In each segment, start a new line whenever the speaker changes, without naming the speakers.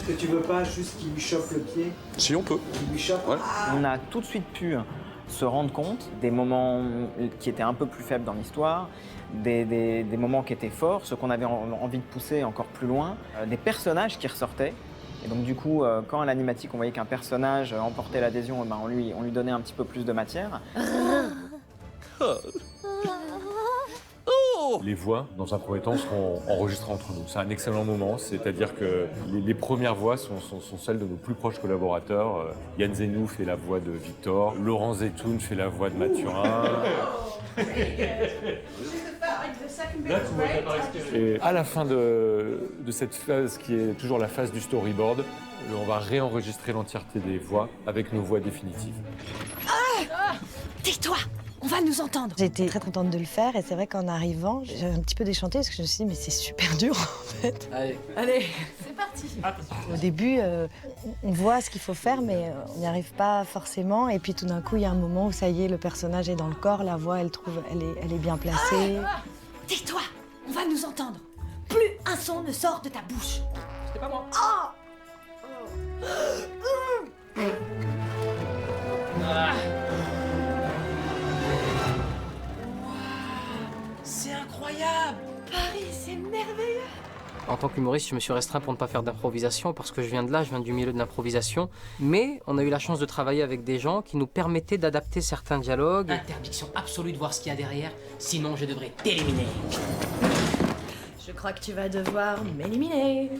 Est-ce que tu veux pas juste qu'il lui chope le pied?
Si on peut.
Qu'il lui chope?
Ouais.
On a tout de suite pu se rendre compte des moments qui étaient un peu plus faibles dans l'histoire, des moments qui étaient forts, ceux qu'on avait envie de pousser encore plus loin, des personnages qui ressortaient. Et donc du coup, quand à l'animatique on voyait qu'un personnage emportait l'adhésion, eh ben, on lui donnait un petit peu plus de matière.
Les voix, dans un premier temps, seront enregistrées entre nous. C'est un excellent moment, c'est-à-dire que les premières voix sont celles de nos plus proches collaborateurs. Yann Zenou fait la voix de Victor, Laurent Zetoun fait la voix de Mathurin. Et à la fin de cette phase, qui est toujours la phase du storyboard, on va réenregistrer l'entièreté des voix avec nos voix définitives.
Tais-toi! On va nous entendre.
J'étais très contente de le faire et c'est vrai qu'en arrivant, j'ai un petit peu déchanté parce que je me suis dit mais c'est super dur en fait.
Allez, c'est parti.
Au début, on voit ce qu'il faut faire mais on n'y arrive pas forcément et puis tout d'un coup il y a un moment où ça y est, le personnage est dans le corps, la voix elle est bien placée.
Tais-toi! On va nous entendre. Plus un son ne sort de ta bouche.
C'était pas moi. C'est incroyable!
Paris, c'est merveilleux.
En tant qu'humoriste, je me suis restreint pour ne pas faire d'improvisation parce que je viens du milieu de l'improvisation. Mais on a eu la chance de travailler avec des gens qui nous permettaient d'adapter certains dialogues.
Interdiction absolue de voir ce qu'il y a derrière, sinon je devrais t'éliminer.
Je crois que tu vas devoir m'éliminer.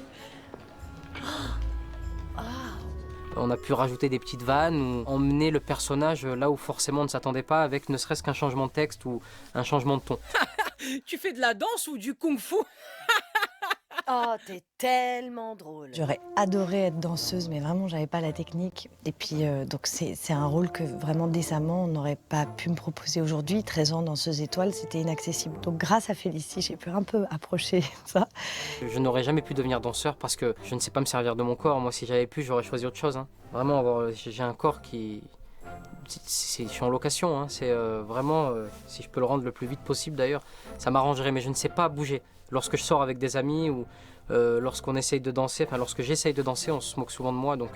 On a pu rajouter des petites vannes ou emmener le personnage là où forcément on ne s'attendait pas avec ne serait-ce qu'un changement de texte ou un changement de ton.
Tu fais de la danse ou du kung-fu?
Oh, t'es tellement drôle.
J'aurais adoré être danseuse mais vraiment j'avais pas la technique. Et puis donc c'est un rôle que vraiment décemment on n'aurait pas pu me proposer aujourd'hui. 13 ans danseuse étoile, c'était inaccessible. Donc grâce à Félicie, j'ai pu un peu approcher ça.
Je n'aurais jamais pu devenir danseur parce que je ne sais pas me servir de mon corps. Moi, si j'avais pu, j'aurais choisi autre chose. Hein. Vraiment, j'ai un corps qui... je suis en location, hein. C'est vraiment, si je peux le rendre le plus vite possible d'ailleurs, ça m'arrangerait, mais je ne sais pas bouger. Lorsque je sors avec des amis ou lorsqu'on essaye de danser, enfin lorsque j'essaye de danser, on se moque souvent de moi, donc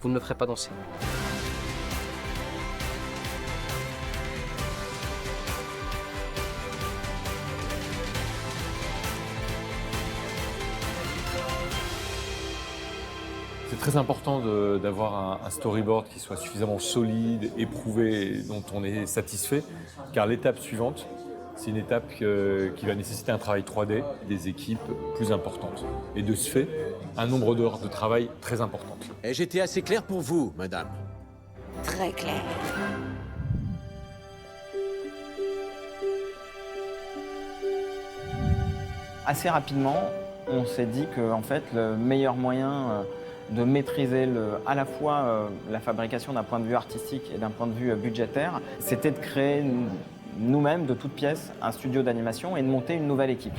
vous ne me ferez pas danser.
C'est très important d'avoir un storyboard qui soit suffisamment solide, éprouvé, et dont on est satisfait, car l'étape suivante, c'est une étape qui va nécessiter un travail 3D, des équipes plus importantes. Et de ce fait, un nombre d'heures de travail très important.
Et j'étais assez clair pour vous, madame.
Très clair.
Assez rapidement, on s'est dit que en fait, le meilleur moyen de maîtriser à la fois la fabrication d'un point de vue artistique et d'un point de vue budgétaire, c'était de créer nous-mêmes, de toutes pièces, un studio d'animation et de monter une nouvelle équipe.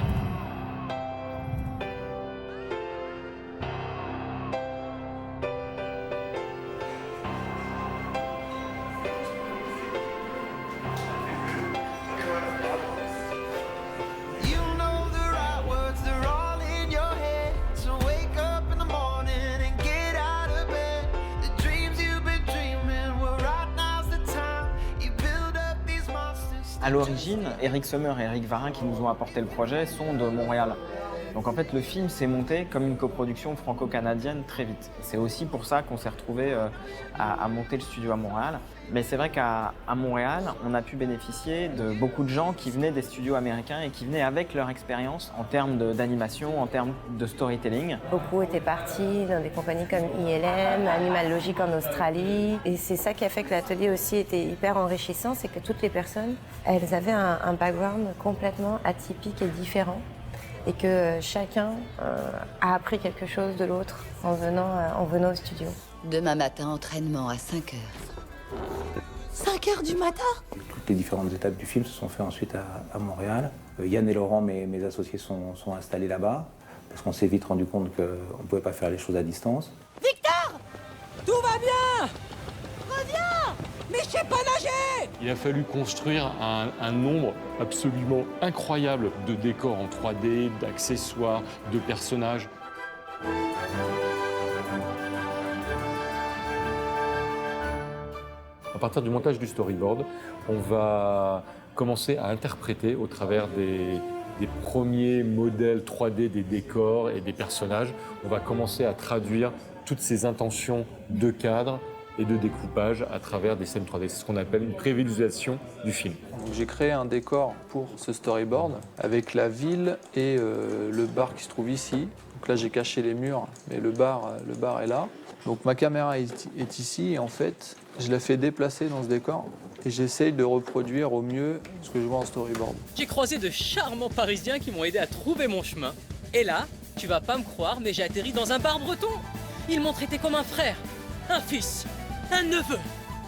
À l'origine, Eric Sommer et Eric Varin, qui nous ont apporté le projet, sont de Montréal. Donc en fait, le film s'est monté comme une coproduction franco-canadienne très vite. C'est aussi pour ça qu'on s'est retrouvé à monter le studio à Montréal. Mais c'est vrai qu'à Montréal, on a pu bénéficier de beaucoup de gens qui venaient des studios américains et qui venaient avec leur expérience en termes d'animation, en termes de storytelling.
Beaucoup étaient partis dans des compagnies comme ILM, Animal Logic en Australie. Et c'est ça qui a fait que l'atelier aussi était hyper enrichissant, c'est que toutes les personnes, elles avaient un background complètement atypique et différent. Et que chacun a appris quelque chose de l'autre en venant au studio.
Demain matin, entraînement à 5 heures.
5 heures du matin?
Toutes les différentes étapes du film se sont faites ensuite à Montréal. Yann et Laurent, mes associés, sont installés là-bas, parce qu'on s'est vite rendu compte qu'on ne pouvait pas faire les choses à distance.
Victor! Tout va bien! Reviens! Mais je sais pas nager!
Il a fallu construire un nombre absolument incroyable de décors en 3D, d'accessoires, de personnages. partir du montage du storyboard, on va commencer à interpréter au travers des premiers modèles 3D des décors et des personnages. On va commencer à traduire toutes ces intentions de cadre et de découpage à travers des scènes 3D. C'est ce qu'on appelle une prévisualisation du film.
J'ai créé un décor pour ce storyboard avec la ville et le bar qui se trouve ici. Donc là, j'ai caché les murs, mais le bar est là. Donc ma caméra est ici et en fait, je la fais déplacer dans ce décor et j'essaye de reproduire au mieux ce que je vois en storyboard.
J'ai croisé de charmants Parisiens qui m'ont aidé à trouver mon chemin. Et là, tu vas pas me croire, mais j'ai atterri dans un bar breton. Ils m'ont traité comme un frère, un fils, un neveu.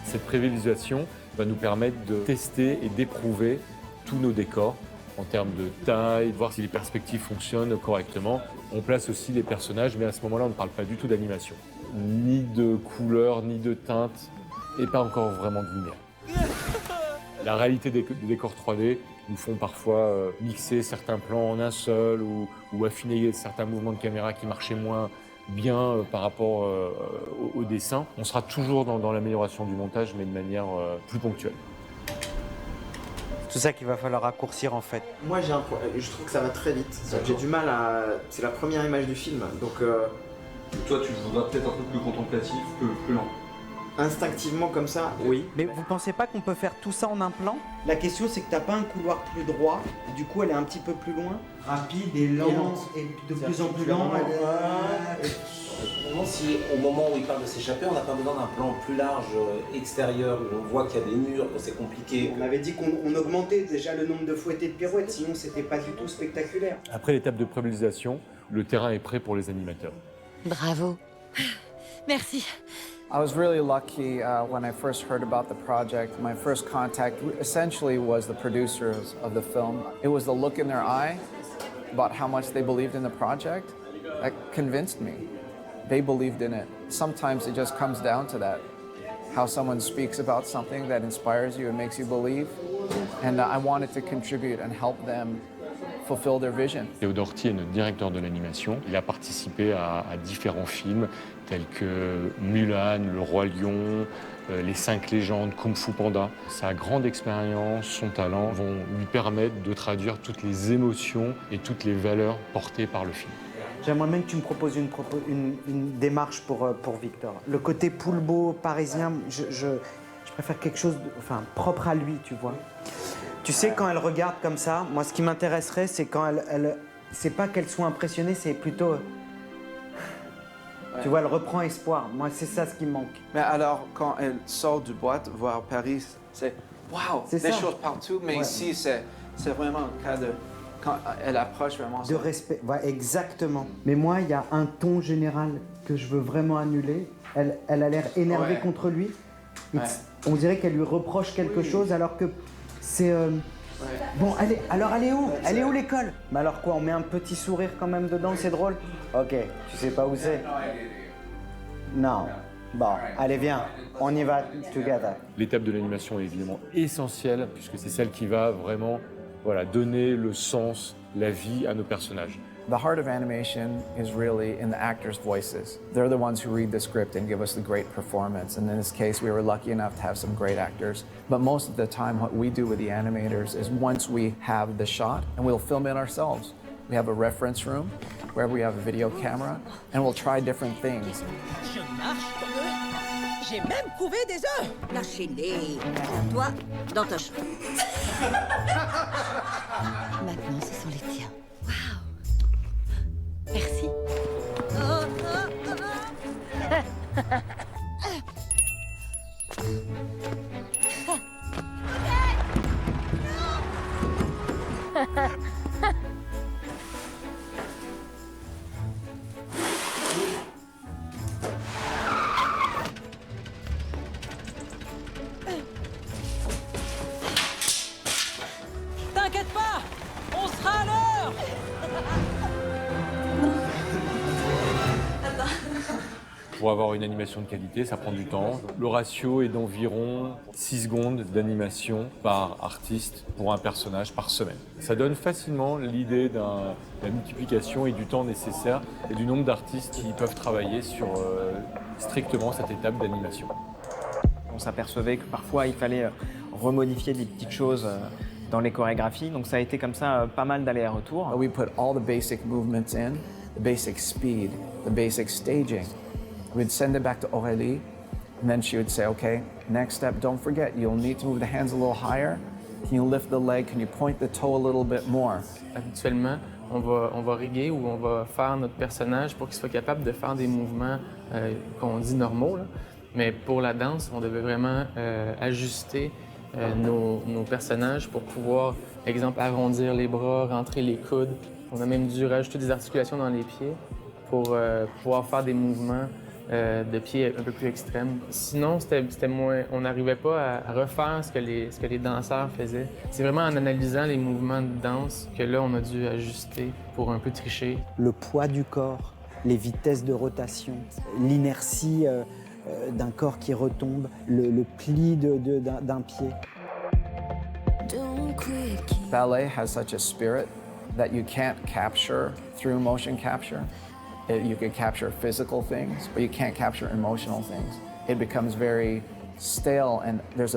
Cette prévisualisation va nous permettre de tester et d'éprouver tous nos décors en termes de taille, voir si les perspectives fonctionnent correctement. On place aussi les personnages, mais à ce moment-là, on ne parle pas du tout d'animation. Ni de couleurs, ni de teintes, et pas encore vraiment de lumière. La réalité des décors 3D nous font parfois mixer certains plans en un seul ou affiner certains mouvements de caméra qui marchaient moins bien par rapport au dessin. On sera toujours dans l'amélioration du montage, mais de manière plus ponctuelle.
Tout ça qu'il va falloir raccourcir en fait.
Moi je trouve que ça va très vite. J'ai du mal à... C'est la première image du film, donc...
Toi tu voudras peut-être un peu plus contemplatif, plus lent.
Instinctivement comme ça, oui.
Mais vous pensez pas qu'on peut faire tout ça en un plan? La question c'est que t'as pas un couloir plus droit, du coup elle est un petit peu plus loin. Rapide et lente, et de plus en plus lent.
Si au moment où il parle de s'échapper, on n'a pas besoin d'un plan plus large extérieur où on voit qu'il y a des murs, que c'est compliqué.
On avait dit qu'on augmentait déjà le nombre de fouettés de pirouettes, sinon c'était pas du tout spectaculaire.
Après l'étape de prévisualisation, le terrain est prêt pour les animateurs.
Bravo. Merci.
I was really lucky when I first heard about the project. My first contact essentially was the producers of the film. It was the look in their eye about how much they believed in the project that convinced me. They believed in it. Sometimes it just comes down to that, how someone speaks about something that inspires you and makes you believe. And I wanted to contribute and help them fulfill their vision.
Théodore Thier est notre directeur de l'animation. Il a participé à différents films tels que Mulan, Le Roi Lion, Les 5 légendes, Kung Fu Panda. Sa grande expérience, son talent vont lui permettre de traduire toutes les émotions et toutes les valeurs portées par le film.
J'aimerais même que tu me proposes une démarche pour Victor. Le côté poulbeau parisien, je préfère quelque chose propre à lui, tu vois. Tu sais, quand elle regarde comme ça, moi ce qui m'intéresserait, c'est quand c'est pas qu'elle soit impressionnée, c'est plutôt... Tu vois, elle reprend espoir. Moi, c'est ça ce qui me manque.
Mais alors, quand elle sort du boîte, voir Paris, c'est waouh, des choses partout, mais ici, c'est vraiment un cas de... Quand elle approche vraiment...
De respect, ouais, exactement. Mais moi, il y a un ton général que je veux vraiment annuler. Elle a l'air énervée contre lui. On dirait qu'elle lui reproche quelque chose alors que c'est... Bon, alors elle est où? Elle est où l'école? Mais alors quoi, on met un petit sourire quand même dedans, c'est drôle? Ok, tu sais pas où c'est? Non. Bon, allez viens, on y va together.
L'étape de l'animation est évidemment essentielle puisque c'est celle qui va vraiment donner le sens, la vie à nos personnages.
The heart of animation is really in the actors' voices. They're the ones who read the script and give us the great performance. And in this case, we were lucky enough to have some great actors. But most of the time, what we do with the animators is once we have the shot, and we'll film it ourselves. We have a reference room where we have a video camera, and we'll try different things.
Je marche comme eux. J'ai même couvé des œufs. Lâchez-les. Toi, dans ta chambre.
Maintenant, ce sont les tiens. Waouh. Merci.
T'inquiète pas, on sera à l'heure.
Pour avoir une animation de qualité, ça prend du temps. Le ratio est d'environ 6 secondes d'animation par artiste pour un personnage par semaine. Ça donne facilement l'idée de la multiplication et du temps nécessaire et du nombre d'artistes qui peuvent travailler sur strictement cette étape d'animation.
On s'apercevait que parfois il fallait remodifier des petites choses dans les chorégraphies, donc ça a été comme ça pas mal d'allers-retours.
We put all the basic movements in, the basic speed, the basic staging. We'd send it back to Aurélie, and then she would say, okay, next step, don't forget, you'll need to move the hands a little higher. Can you lift the leg? Can you point the toe a little bit more?
Habituellement, on va riguer ou on va faire notre personnage pour qu'il soit capable de faire des mouvements qu'on dit normaux. Là. Mais pour la danse, on devait vraiment ajuster nos personnages pour pouvoir, exemple, arrondir les bras, rentrer les coudes. On a même dû rajouter des articulations dans les pieds pour pouvoir faire des mouvements de pieds un peu plus extrêmes. Sinon, c'était moins, on n'arrivait pas à refaire ce que les danseurs faisaient. C'est vraiment en analysant les mouvements de danse que là, on a dû ajuster pour un peu tricher.
Le poids du corps, les vitesses de rotation, l'inertie d'un corps qui retombe, le pli d'un pied.
Ballet has such a spirit that you can't capture through motion capture. You can capture physical things, but you can't capture emotional things. It becomes very stale, and there's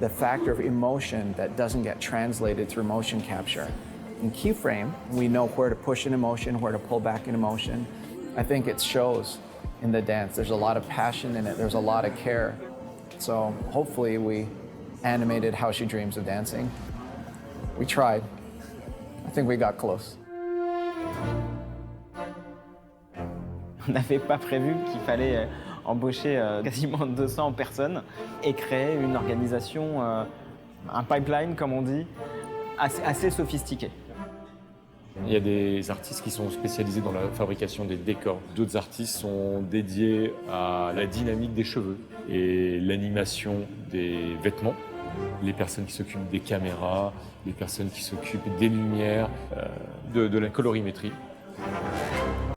the factor of emotion that doesn't get translated through motion capture. In Keyframe, we know where to push an emotion, where to pull back an emotion. I think it shows in the dance. There's a lot of passion in it. There's a lot of care. So hopefully we animated how she dreams of dancing. We tried. I think we got close.
On n'avait pas prévu qu'il fallait embaucher quasiment 200 personnes et créer une organisation, un pipeline comme on dit, assez sophistiqué.
Il y a des artistes qui sont spécialisés dans la fabrication des décors. D'autres artistes sont dédiés à la dynamique des cheveux et l'animation des vêtements. Les personnes qui s'occupent des caméras, les personnes qui s'occupent des lumières, de la colorimétrie.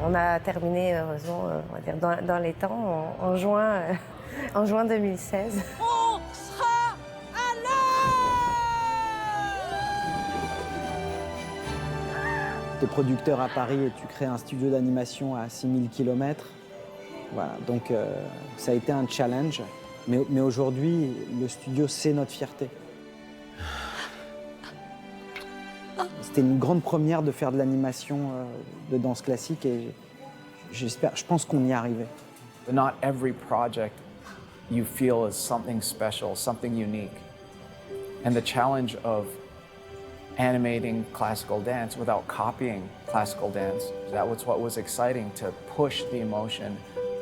On a terminé, heureusement, on va dire dans les temps, en juin 2016.
On sera à
Tu es producteur à Paris et tu crées un studio d'animation à 6000 km. Voilà, donc ça a été un challenge. Mais aujourd'hui, le studio, c'est notre fierté. C'était une grande première de faire de l'animation de danse classique et je pense qu'on y est arrivé.
Not every project you feel is something special, something unique. And the challenge of animating classical dance without copying classical dance, that was what was exciting, to push the emotion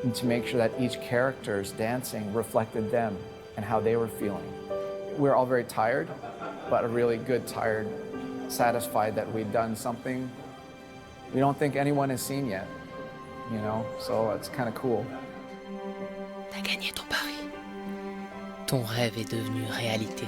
and to make sure that each character's dancing reflected them and how they were feeling. We're all very tired, but a really good tired, satisfied that we've done something we don't think anyone has seen yet, you know, so it's kind of cool.
T'as gagné ton pari. Ton rêve est devenu réalité.